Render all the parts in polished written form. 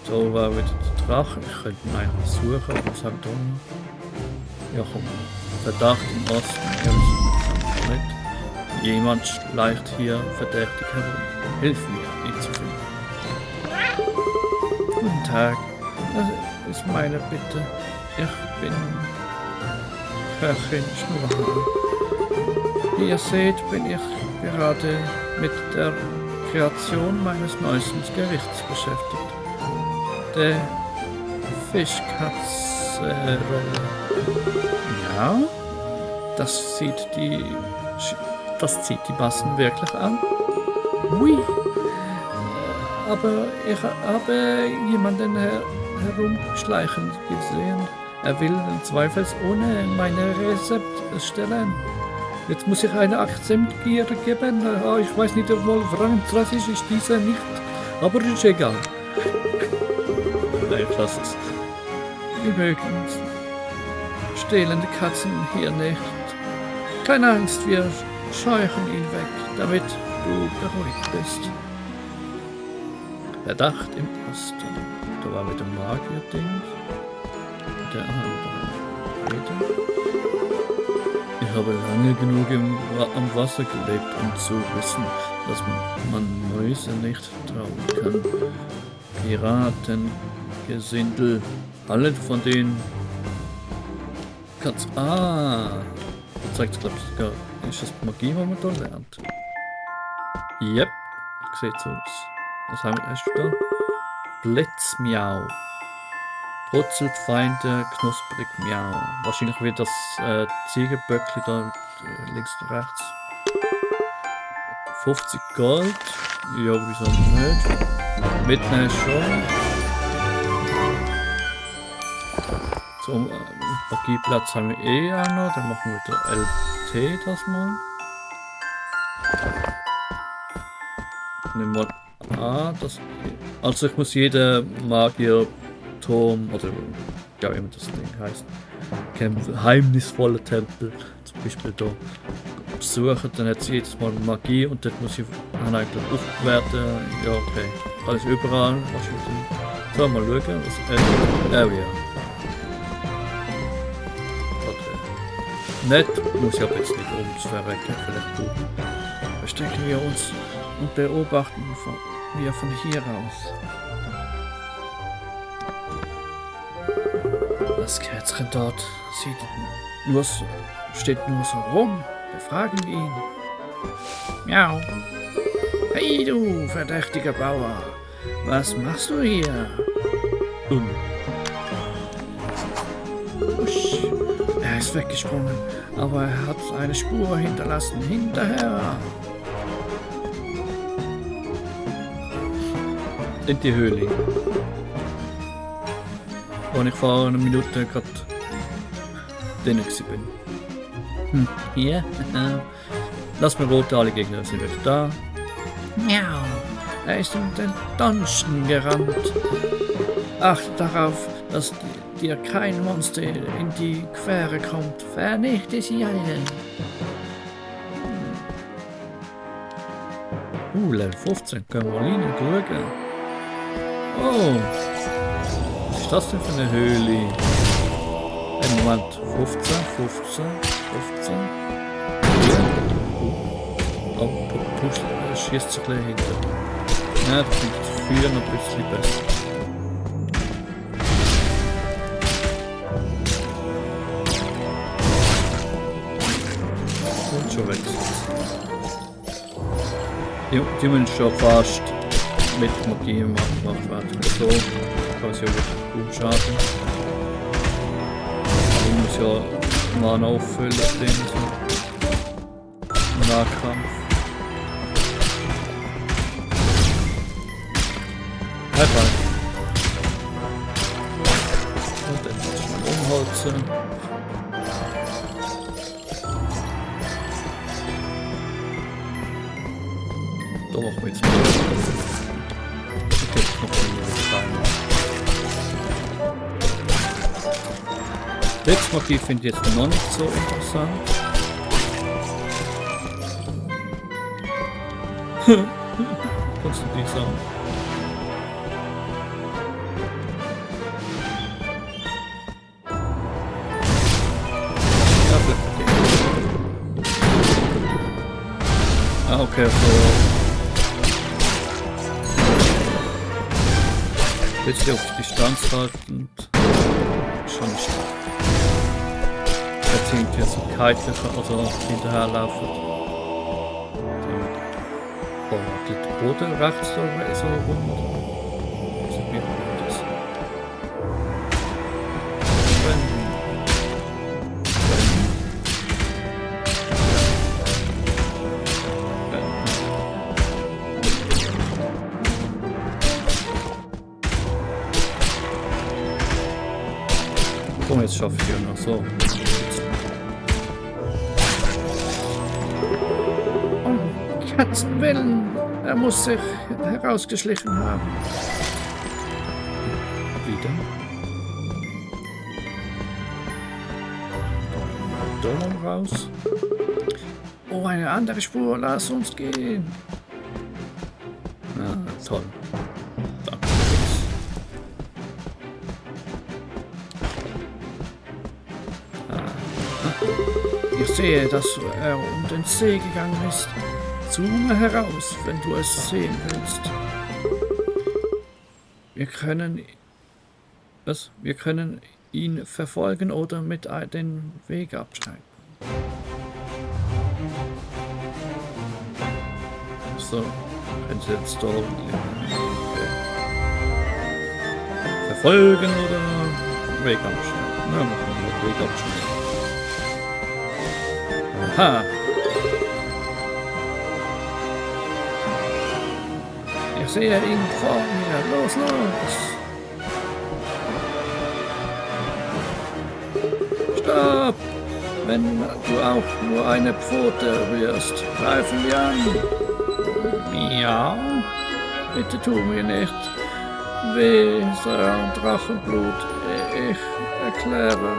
Da war wieder der Drache. Ich könnte ihn eigentlich suchen, aber was haben wir da noch? Ja komm. Verdacht im Osten. Ja, das ist nicht. Jemand schleicht hier verdächtig herum. Hilf mir, ihn zu finden. Guten Tag. Das ist meine Bitte. Ich bin Köchin Schnurrhahn. Wie ihr seht, bin ich gerade mit der Kreation meines neuesten Gerichts beschäftigt. Der Fischkatze-Rolle. Ja, das zieht die Massen wirklich an. Ui. Aber ich habe jemanden herumschleichen gesehen. Er will zweifelsohne meine Rezept stellen. Jetzt muss ich eine Akzentgier geben. Ich weiß nicht, ob wohl französisch ist dieser nicht. Aber ist egal. Nein, lass es. Übrigens stehlen die Katzen hier nicht. Keine Angst, wir scheuchen ihn weg, damit du beruhigt bist. Verdacht im Osten. Da war mit dem Magier-Ding. Der andere. Ich habe lange genug am Wasser gelebt, um zu wissen, dass man Mäuse nicht trauen kann. Piratengesindel. Alle von denen kannst. Das zeigt es, glaube ich, sogar. Ist das Magie, die man da lernt? Yep, sieht so aus. Was hast du da? Blitzmiau. Brutzelt Feinde, knusprig Miau. Wahrscheinlich wird das Ziegenböckli da links und rechts. 50 Gold. Ja, wieso nicht? Mitnehmen schon. Zum Magieplatz haben wir auch noch. Dann machen wir wieder LT das mal. Nehmen wir das. Also ich muss jeden Magier-Turm oder ja wie immer das Ding heißt. Geheimnisvolle Tempel zum Beispiel da besuchen. Dann hat sie jedes Mal Magie und dort muss ich eigentlich aufwerten. Ja okay. Alles überall. So, mal schauen. Was ja. Nett, muss ich aber jetzt nicht ums Verrecken, vielleicht gut. Verstecken wir uns und beobachten wir von hier aus. Das Kätzchen dort steht nur so rum. Befragen wir ihn. Miau. Hey du, verdächtiger Bauer. Was machst du hier? Usch. Er ist weggesprungen, aber er hat eine Spur hinterlassen. Hinterher! In die Höhle. Und ich vor einer Minute gerade drinnen bin. Hier? Lass mir rote, alle Gegner sind wieder da. Miau! Er ist in den Dungeon gerannt. Achte darauf, dass dir kein Monster in die Quere kommt. Vernichte sie alle. Level 15. Können wir rein schauen. Oh. Was ist das denn für eine Höhle? Moment. 15. Oh, du schießt sich gleich hinter. Ja, das finde ich früher noch ein bisschen besser. Schon weg. Die müssen schon fast mit Magie gemacht werden. So kann es ja wirklich gut schaden. Man muss ja Mana auffüllen, den so. Nahkampf. High five. Und dann schnell umholzen. Da machen wir jetzt mal. Ich glaube, noch ein Stein. Blitzmagie finde ich jetzt noch nicht so interessant. Kannst du die sagen? Ah, okay, so. Bisschen auf die Distanz halten. Schon nicht. Jetzt irgendwie so Kite oder hinterherlaufen. Oh, geht der Boden rechts so rum? So wie das. Komm, jetzt schaffe ich ja noch so. Um Katzenwillen, er muss sich herausgeschlichen haben. Wieder. Da raus. Oh, eine andere Spur, lass uns gehen. Ah, toll. Danke. Ich sehe, dass er um den See gegangen ist. Zoome heraus, wenn du es sehen willst. Wir können ihn verfolgen oder mit den Weg abschneiden. So, können Sie jetzt da verfolgen oder Weg abschneiden? Na, machen wir Weg abschneiden. Aha. Ich sehe ihn vor mir. Los, los. Stopp! Wenn du auch nur eine Pfote rührst, greifen wir an. Miau. Bitte tu mir nicht weh, Sir Drachenblut. Ich erkläre.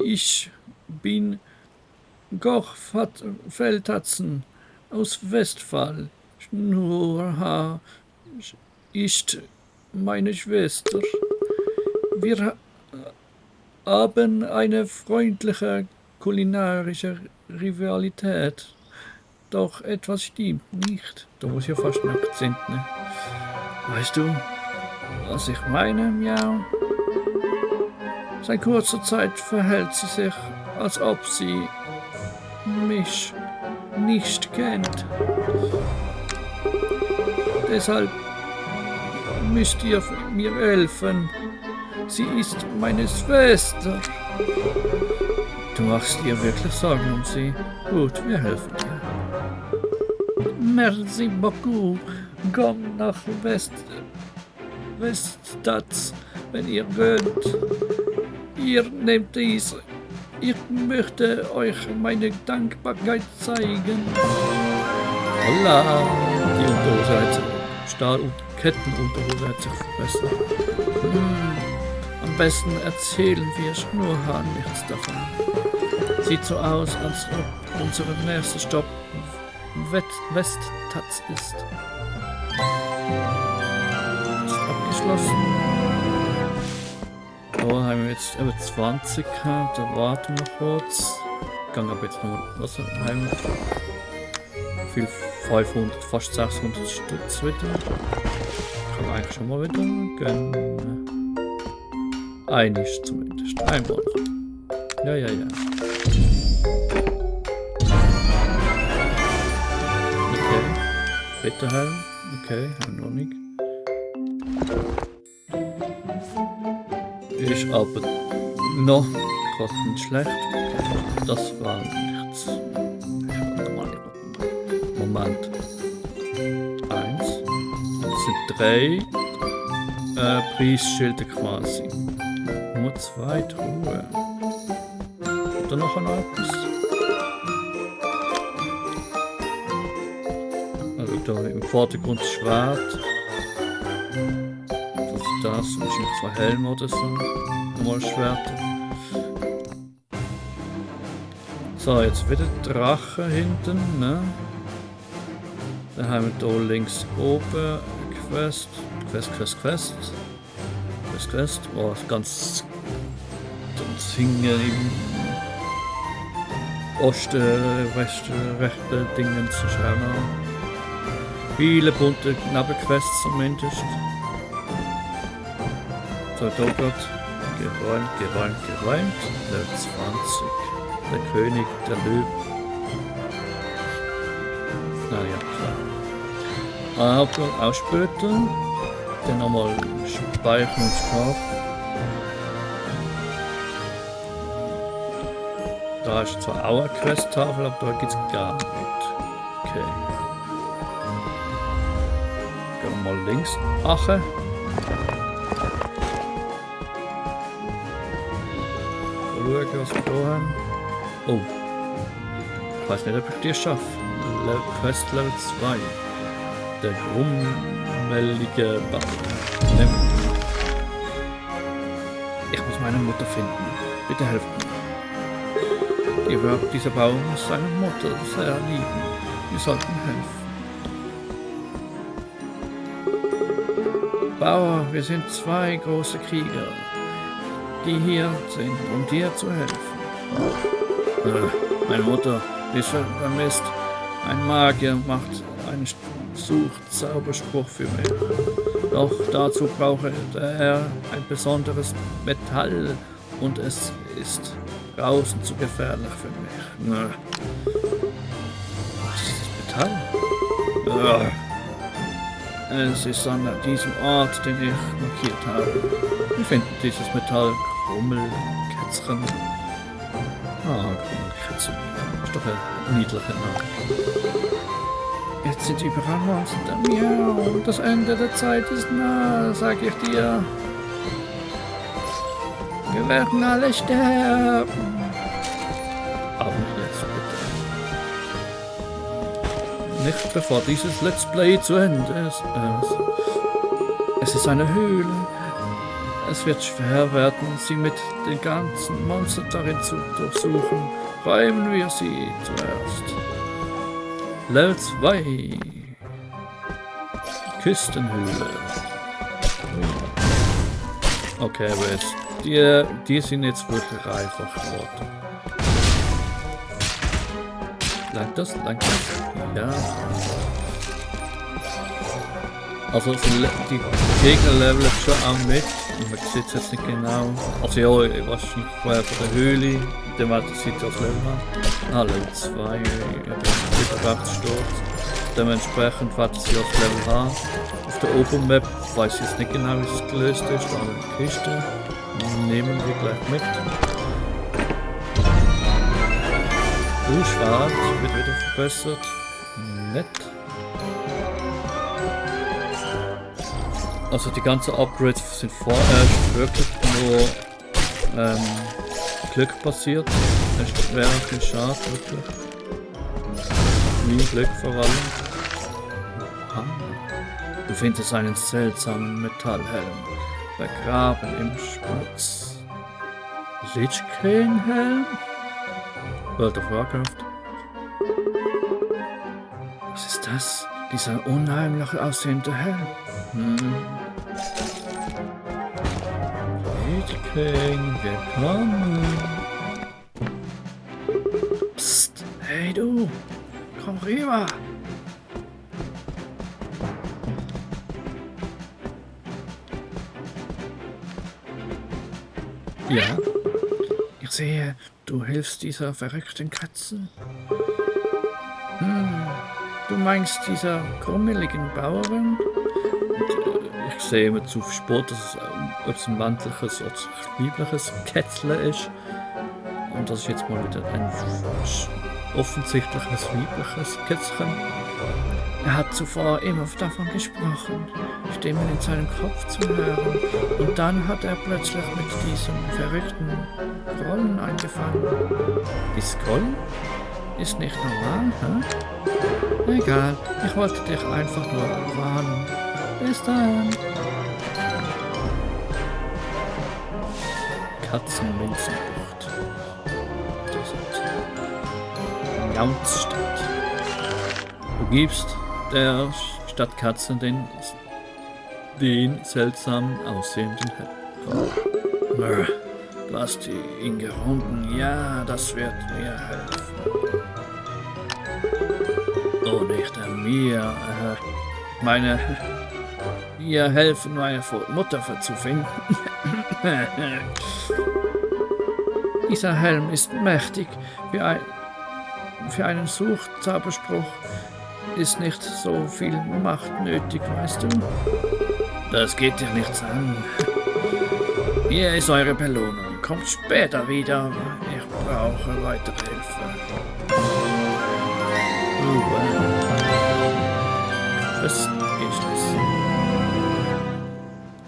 Ich bin Goch Feldhatzen aus Westphal. Schnurrhaar ist meine Schwester. Wir haben eine freundliche kulinarische Rivalität. Doch etwas stimmt nicht. Da muss ja fast ein Akzent, ne? Weißt du, was ich meine, Miau? Seit kurzer Zeit verhält sie sich, als ob sie mich nicht kennt. Deshalb müsst ihr mir helfen. Sie ist meine Schwester. Du machst dir wirklich Sorgen um sie. Gut, wir helfen dir. Merci beaucoup. Komm nach Weststadt, wenn ihr könnt. Ihr nehmt dies. Ich möchte euch meine Dankbarkeit zeigen. Holla! Die Unterhose hat sich, Stahl- und Kettenunterhose hat sich verbessert. Am besten erzählen wir Schnurrhaar nichts davon. Sieht so aus, als ob unser nächster Stopp Westtatz ist. Ist abgeschlossen. Da haben wir jetzt über 20 gehabt, da warten wir kurz. Ich gehe aber jetzt noch, was haben wir? Viel 500, fast 600 Stutz wieder. Kann eigentlich schon mal wieder gönnen. Einig zumindest, einmal. Ja. Okay, bitte Helm. Okay, haben wir noch nicht. Ist aber noch gerade nicht schlecht. Das war nichts. Moment. 1. Das sind 3 Preisschilder quasi. Nur 2 Truhe. Oder noch ein etwas? Also da im Vordergrund das Schwert. Das ist wahrscheinlich 2 Helme oder so. Nochmal Schwerter. So, jetzt wieder Drache hinten, ne? Dann haben wir hier links oben Quest. Oh, ganz hingen im rechte Dingen zu schauen. Viele bunte Knabberquests zumindest. So, Doggott. Geräumt. Level 20. Der König, der Löwe. Ah ja, klar. Aber auch später. Dann nochmal speichern und sparen. Da ist zwar auch eine Quest-Tafel, aber da gibt es gar nicht. Okay. Gehen wir mal links. Ache. Schauen, was wir hier haben. Oh. Ich weiß nicht, ob ich die schaffe. Quest Level 2. Der grummelige Baum. Ich muss meine Mutter finden. Bitte helft mir. Dieser Baum muss seine Mutter sehr lieben. Wir sollten helfen. Bauer, wir sind zwei große Krieger, die hier sind, um dir zu helfen. Meine Mutter ist vermisst. Ein Magier macht einen Suchzauberspruch für mich. Doch dazu braucht er ein besonderes Metall und es ist draußen zu gefährlich für mich. Was ist das Metall? Es ist an diesem Ort, den ich markiert habe. Wir finden dieses Metall Krummelkätzchen. Krummelkätzchen. Ist doch ein niedlicher Name. Jetzt sind überall Monster. Miau, das Ende der Zeit ist nah, sag ich dir. Wir werden alle sterben. Aber nicht jetzt, bitte. Nicht bevor dieses Let's Play zu Ende ist. Es ist eine Höhle. Es wird schwer werden, sie mit den ganzen Monstern darin zu durchsuchen. Räumen wir sie zuerst. Level 2. Küstenhöhle. Okay, aber jetzt. Die sind jetzt wirklich einfach geworden. Langt das? Ja. Also die Gegner leveln schon auch mit. Man sieht es jetzt nicht genau. Also ja, wahrscheinlich vorher von der Höhle. Dann wird das jetzt als Level haben. Level 2. Überwacht Sturz. Dementsprechend wird sie als Level haben. Auf der Obermap weiß ich jetzt nicht genau, wie es gelöst ist. Da eine Kiste. Nehmen wir gleich mit. Schwarz wird wieder verbessert. Nett. Also die ganzen Upgrades sind vorerst wirklich nur Glück passiert. Das wäre ein bisschen schade, wirklich. Mein Glück vor allem. Du findest einen seltsamen Metallhelm. Begraben im Schmutz. Lich King Helm? World of Warcraft. Was ist das? Dieser unheimlich aussehende Helm. Lich King, willkommen. Psst, hey du, komm rüber. Ja, ich sehe, du hilfst dieser verrückten Katze. Du meinst dieser krummeligen Bauerin? Und, ich sehe immer zu Sport, dass es ein männliches oder weibliches Kätzle ist. Und das ist jetzt mal wieder ein offensichtliches weibliches Kätzchen. Er hat zuvor immer davon gesprochen, Stimmen in seinem Kopf zu hören. Und dann hat er plötzlich mit diesem verrückten Grollen angefangen. Dieses Grollen ist nicht normal, hä? Egal, ich wollte dich einfach nur warnen. Bis dann. Katzenminzenbucht. Jaunzstadt. Du gibst der Stadt Katzen den seltsam aussehenden Helm. Du hast ihn gefunden. Ja, das wird mir helfen. mir helfen, meine Mutter zu finden. Dieser Helm ist mächtig. Für einen Suchzauberspruch ist nicht so viel Macht nötig, weißt du? Das geht dir nichts an. Hier ist eure Belohnung. Kommt später wieder. Ich brauche weitere Hilfe. Festgeschlossen.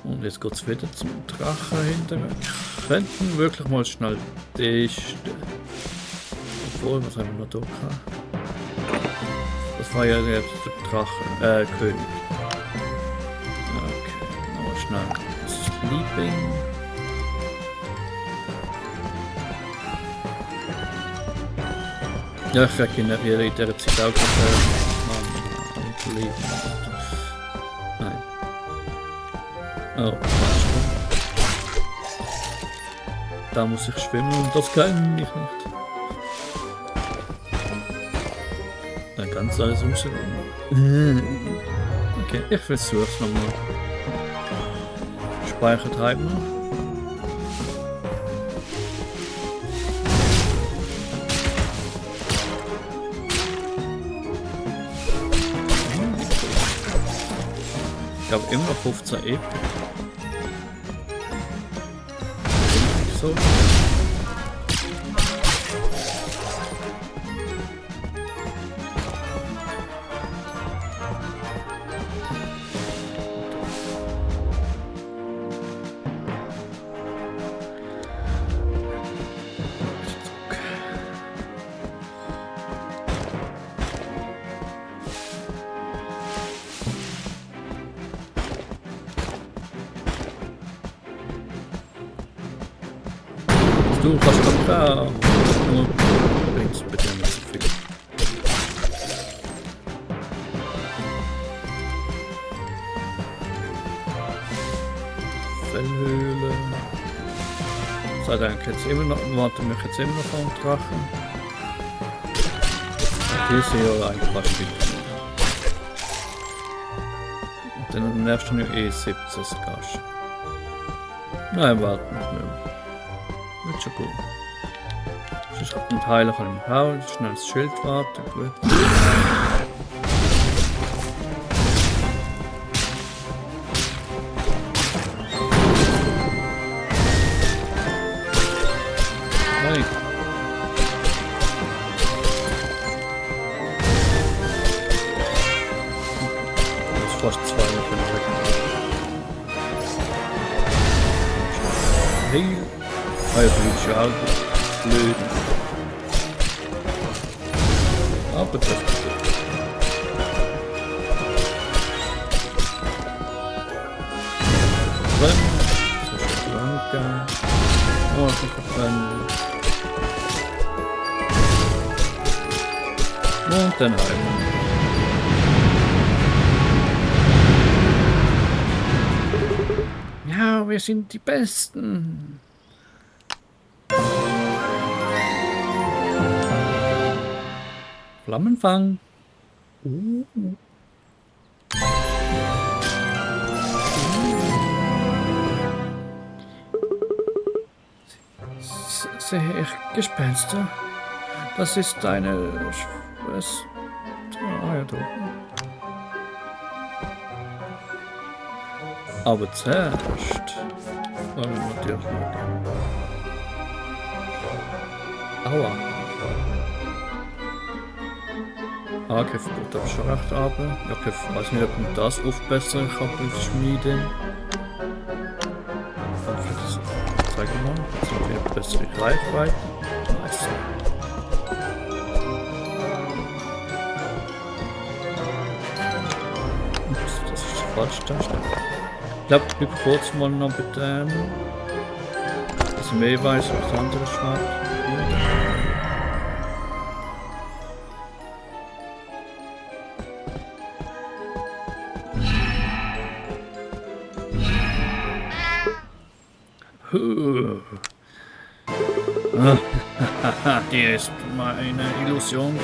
Und jetzt geht's wieder zum Drache hinterher. Wir könnten wirklich mal schnell testen. Obwohl, was haben wir noch da gehabt? Das war ja der Drache, König. Okay, nochmal schnell. Sleeping. Ja, ich regeneriere in dieser Zeit auch Leben. Nein. Oh, da muss ich schwimmen und das kann ich nicht. Dann kannst du alles umschreiben. Okay, ich versuche es nochmal. Speichert halten. Ich habe immer noch 15 EP. So. Du kannst doch da. Nur bringt's bitte nicht so viel. Fellhöhle. So, dann jetzt immer noch. Warten wir jetzt immer noch am Drachen. Hier sehe ich eigentlich fast wieder. Und dann nervst du ja eh 17 Gast. Nein, warten wir. Wird schon gut. Sonst hat ein Teil kann ich hauen, schnell das Schild warten, gut. Nein. Das ist fast 2 Minuten. Hey. Ah ja, du bist auch blöd. Aber das ist gut. Rennen. Das ist lang. Oh, ich kann rennen. Und dann halten. Ja, wir sind die Besten. Flammenfang. Sehe ich Gespenster? Das ist deine Schwester. Ah ja, du. Aber zuerst wollen wir natürlich mal. Aua. Okay, gut, aber schon recht aber. Okay, ich weiß nicht, ob man das aufbessern kann beim Schmieden. Dann für das zeige ich mal. Jetzt haben wir eine bessere Reichweite. Nice. Ups, das ist falsch dargestellt. Ich glaube, ich bleibe kurz mal noch bei dem. Dass ich mehr weiß, was das andere Schwert ist. Die ist meine Illusion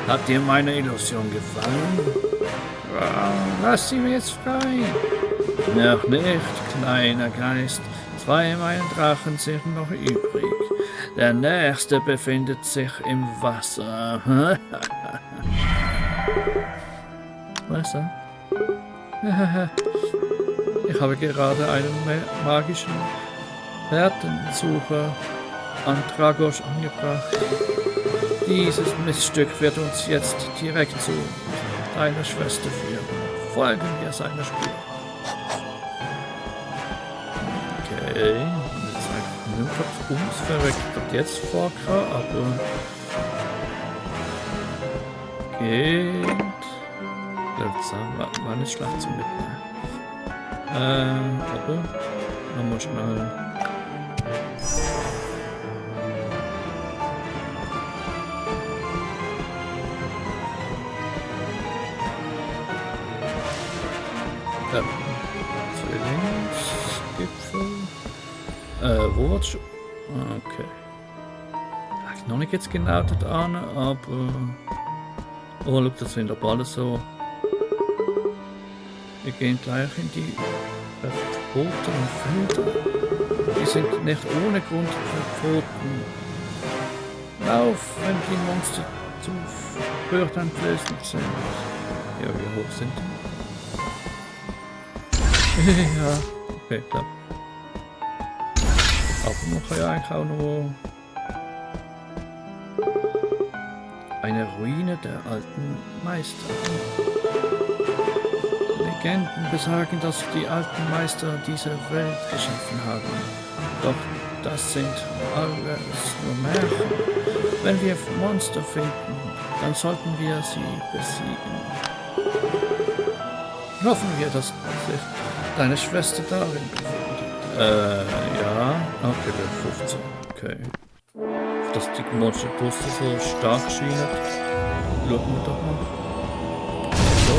Hat dir meine Illusion gefallen? Lass sie mir jetzt frei. Noch nicht, kleiner Geist. 2 meiner Drachen sind noch übrig. Der nächste befindet sich im Wasser. Wasser? Ich habe gerade einen magischen Fährtensucher an Dragos angebracht. Dieses Miststück wird uns jetzt direkt zu deiner Schwester führen. Folgen wir seiner Spur. Okay, jetzt einfach nur kurz ums Verreckt jetzt vorkommen, aber geht. War nicht schlecht zum Mitnehmen. Aber machen wir schnell. Zwillingsgipfel. Wo wird's schon? Okay. Ich habe noch nicht jetzt genau dort an, aber. Oh, look, das sind aber alle so. Wir gehen gleich in die verbotenen Felder. Die sind nicht ohne Grund verboten. Lauf, wenn die Monster zu furchteinflößend sind. Ja, wie hoch sind die? Ja, okay, klar. Aber man kann ja eigentlich auch noch eine Ruine der alten Meister. Legenden besagen, dass die alten Meister diese Welt geschaffen haben. Doch das sind alles nur Märchen. Wenn wir Monster finden, dann sollten wir sie besiegen. Hoffen wir, dass sich deine Schwester darin befindet. Ja. Okay, Level 15. Okay. Dass die Monsterbrüste so stark schien hat. Schauen wir doch mal. So.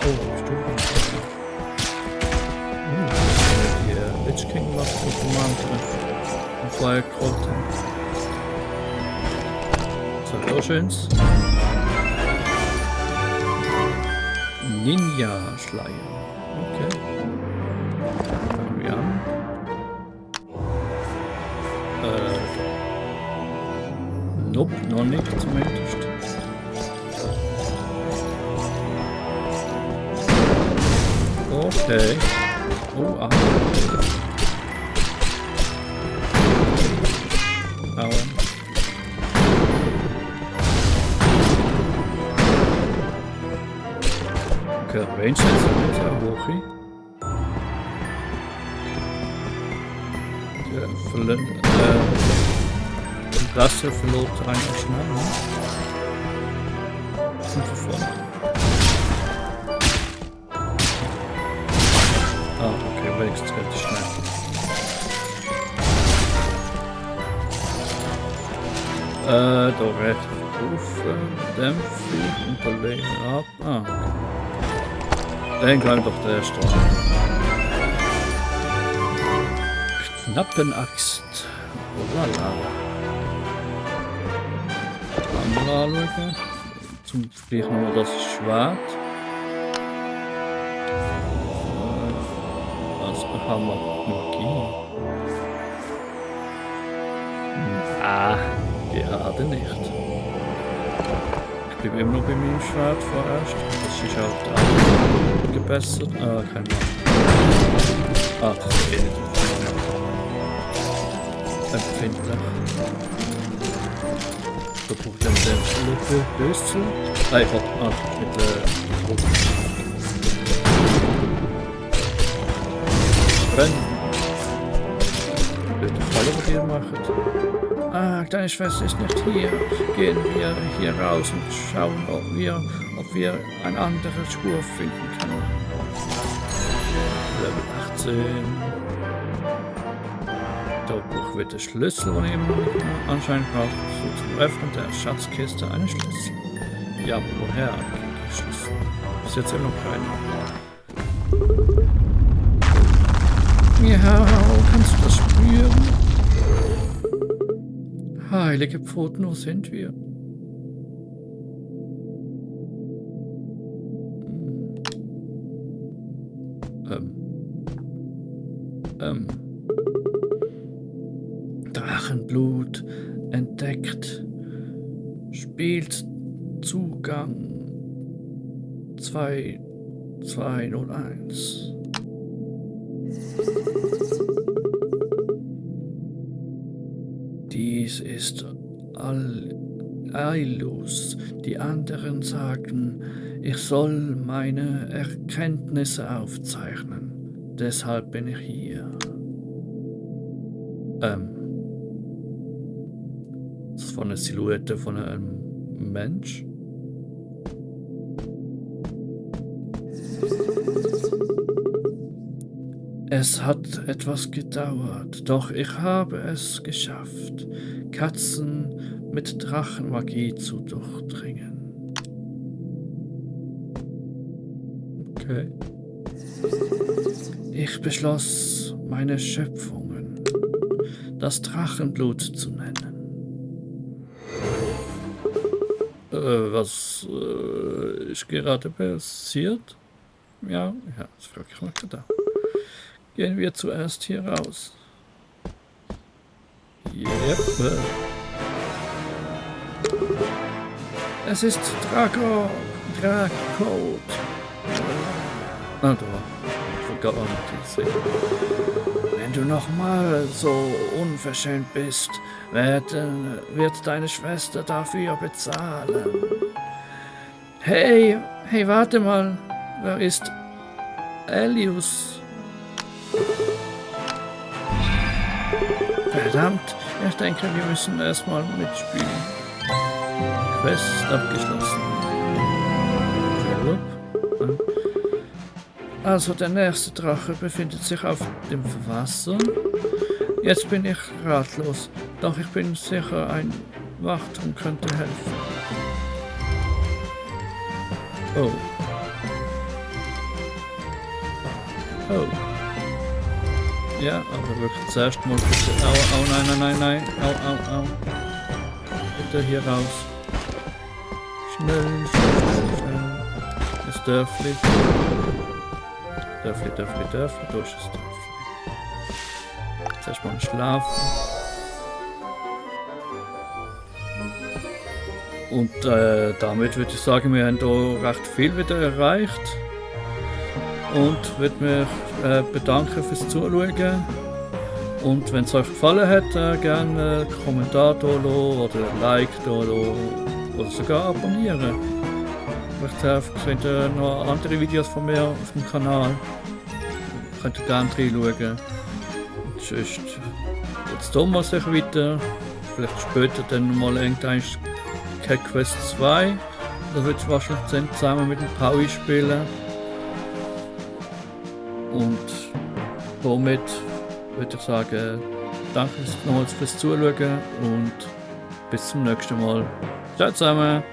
Oh, stimmt. Die Lich King macht so Mantel. Und Feuer Krotten. Das hat auch schönes. Ninja-Schleier. Okay. Fangen wir an. Nope, noch nicht zumindest. Okay. Oh, ah. Aua. Okay, Range ist sehr hoch. Das hier verlor eigentlich schnell, ne? Sind wir vorne. Ah, okay, wächst relativ schnell. Da rechts rufen, dämpfen, unterlegen ab. Ah, okay. Den kann doch der erste an. Knappenaxt. Lala. Andere anschauen. Zum Beispiel nochmal das Schwert. Also haben wir Magie. Ah, gerade nicht. Ich bleibe immer noch bei meinem Schwert vorerst. Das ist halt auch gebessert. Ah, kein Mann. Ah, das ist eh nicht empfindlich. Da brauche ich den Löszel. Nein, ich hab mit der Druck. Brennen. Blöde Falle, die ihr macht. Ah, deine Schwester ist nicht hier. Gehen wir hier raus und schauen, ob wir eine andere Spur finden können. Level 18. Da brauchen wir den Schlüssel, den ich anscheinend brauche, so zum Öffnen der Schatzkiste einen Schlüssel. Ja, aber woher geht der Schlüssel? Bis jetzt immer noch keiner. Ja, kannst du das spüren? Heilige Pfoten, wo sind wir? Drachenblut entdeckt. Spielt Zugang 2201. Dies ist Ailus. Die anderen sagten, ich soll meine Erkenntnisse aufzeichnen. Deshalb bin ich hier. Das ist von einer Silhouette von einem Mensch. Es hat etwas gedauert, doch ich habe es geschafft, Katzen mit Drachenmagie zu durchdringen. Okay. Ich beschloss, meine Schöpfungen das Drachenblut zu nennen. Was ist gerade passiert? Ja, das frage ich mal da. Gehen wir zuerst hier raus. Yep. Es ist Drakocode. Ah, da. Ich vergaß auch noch die Szene. Wenn du nochmal so unverschämt bist, wird deine Schwester dafür bezahlen. Hey, warte mal. Wer ist Ailus? Verdammt, ich denke, wir müssen erstmal mitspielen. Quest abgeschlossen. Also der nächste Drache befindet sich auf dem Wasser. Jetzt bin ich ratlos, doch ich bin sicher, ein Wachturm könnte helfen. Oh. Ja, aber wirklich zuerst mal bitte. Au, nein. Au. Bitte hier raus. Schnell. Das Dörfli. Dörfli. Da ist das Dörfli. Zuerst mal schlafen. Und damit würde ich sagen, wir haben hier recht viel wieder erreicht. Und würde mich bedanken fürs Zuschauen. Und wenn es euch gefallen hat, gerne einen Kommentar da lassen oder ein Like da lassen oder sogar abonnieren. Vielleicht seht ihr noch andere Videos von mir auf dem Kanal. Könnt ihr gerne reinschauen. Und sonst jetzt Thomas sich weiter. Vielleicht später dann mal irgendein Cat Quest 2. Da wird es wahrscheinlich zusammen mit dem Paui spielen. Und somit würde ich sagen, danke nochmals fürs Zuschauen und bis zum nächsten Mal. Ciao zusammen!